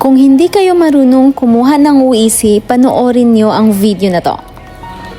Kung hindi kayo marunong kumuha ng UEC, panoorin nyo ang video na to.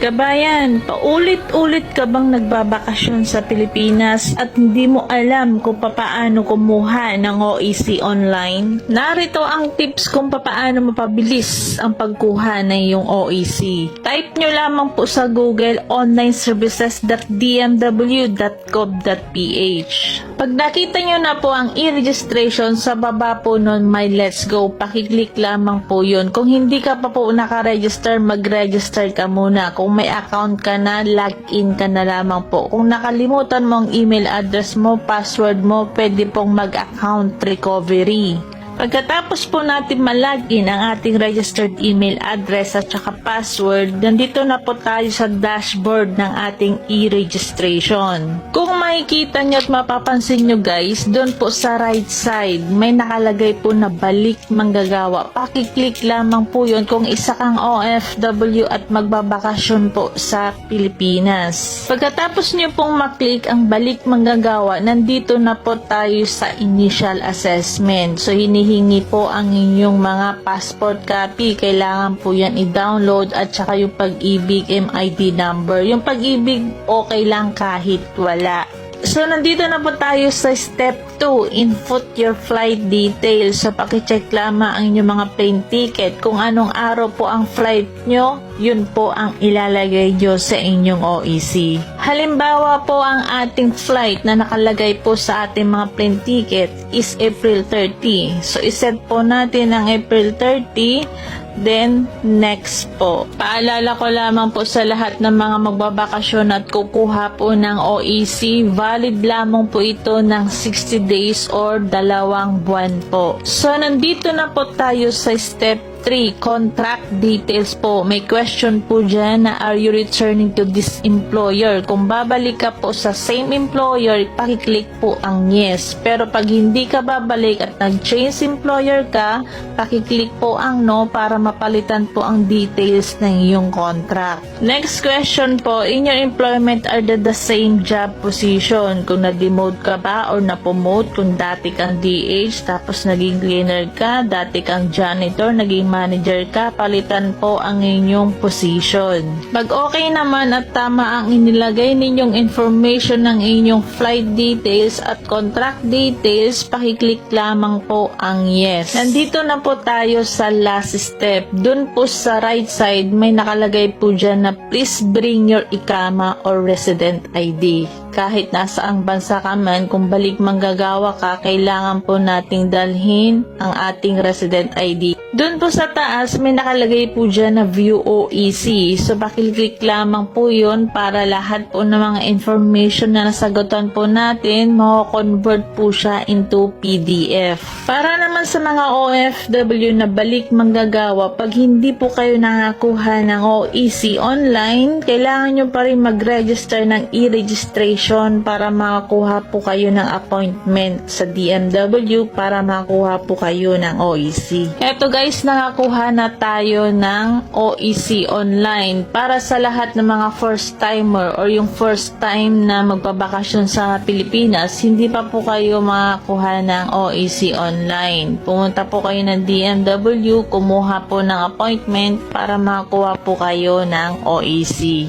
Kabayan, paulit-ulit ka bang nagbabakasyon sa Pilipinas at hindi mo alam kung papaano kumuha ng OEC online? Narito ang tips kung papaano mapabilis ang pagkuha ng iyong OEC. Type nyo lamang po sa Google onlineservices.dmw.gov.ph. Pag nakita nyo na po ang e-registration, sa baba po nun may Let's Go. Pakiclick lamang po yun. Kung hindi ka pa po nakaregister, mag-register ka muna. Kung may account ka na, login ka na lamang po. Kung nakalimutan mo ang email address mo, password mo, pwede pong mag-account recovery. Pagkatapos po natin malagin ang ating registered email address at saka password, nandito na po tayo sa dashboard ng ating e-registration. Kung makikita nyo at mapapansin nyo guys, doon po sa right side, may nakalagay po na balik manggagawa. Pakiclick lamang po yun kung isa kang OFW at magbabakasyon po sa Pilipinas. Pagkatapos nyo pong maklik ang balik manggagawa, nandito na po tayo sa initial assessment. So hinihingi po ang inyong mga passport copy. Kailangan po yan i-download at saka yung Pag-ibig MID number. Yung Pag-ibig okay lang kahit wala. So, nandito na po tayo sa step 2, input your flight details. So, pakicheck lamang ang inyong mga plane ticket. Kung anong araw po ang flight nyo, yun po ang ilalagay nyo sa inyong OEC. Halimbawa po, ang ating flight na nakalagay po sa ating mga plane ticket is April 30. So, iset po natin ang April 30. Then, next po. Paalala ko lamang po sa lahat ng mga magbabakasyon at kukuha po ng OEC, valid lamang po ito ng 60 days or 2 buwan po. So, nandito na po tayo sa step 3, contract details po. May question po dyan na are you returning to this employer? Kung babalik ka po sa same employer, pakiclick po ang yes. Pero pag hindi ka babalik at nag-change employer ka, pakiclick po ang no para mapalitan po ang details ng iyong contract. Next question po, in your employment are the same job position? Kung na-demote ka ba or na-promote, kung dati kang DH tapos naging cleaner ka, dati kang janitor, naging manager ka, palitan po ang inyong position. Pag okay naman at tama ang inilagay ninyong information ng inyong flight details at contract details, pakiclick lamang po ang yes. Nandito na po tayo sa last step. Dun po sa right side, may nakalagay po dyan na please bring your ICAMA or resident ID. Kahit nasaang bansa ka man, kung balik manggagawa ka, kailangan po nating dalhin ang ating resident ID. Doon po sa taas, may nakalagay po dyan na view OEC. So, pakiclick lamang po yun para lahat po ng mga information na nasagutan po natin, mako-convert po siya into PDF. Para naman sa mga OFW na balik manggagawa, pag hindi po kayo nakakuha ng OEC online, kailangan nyo pa rin mag-register ng e-registration para makakuha po kayo ng appointment sa DMW para makakuha po kayo ng OEC. Eto guys, nakakuha na tayo ng OEC online. Para sa lahat ng mga first timer or yung first time na magbabakasyon sa Pilipinas, hindi pa po kayo makakuha ng OEC online. Pumunta po kayo ng DMW, kumuha po ng appointment para makakuha po kayo ng OEC.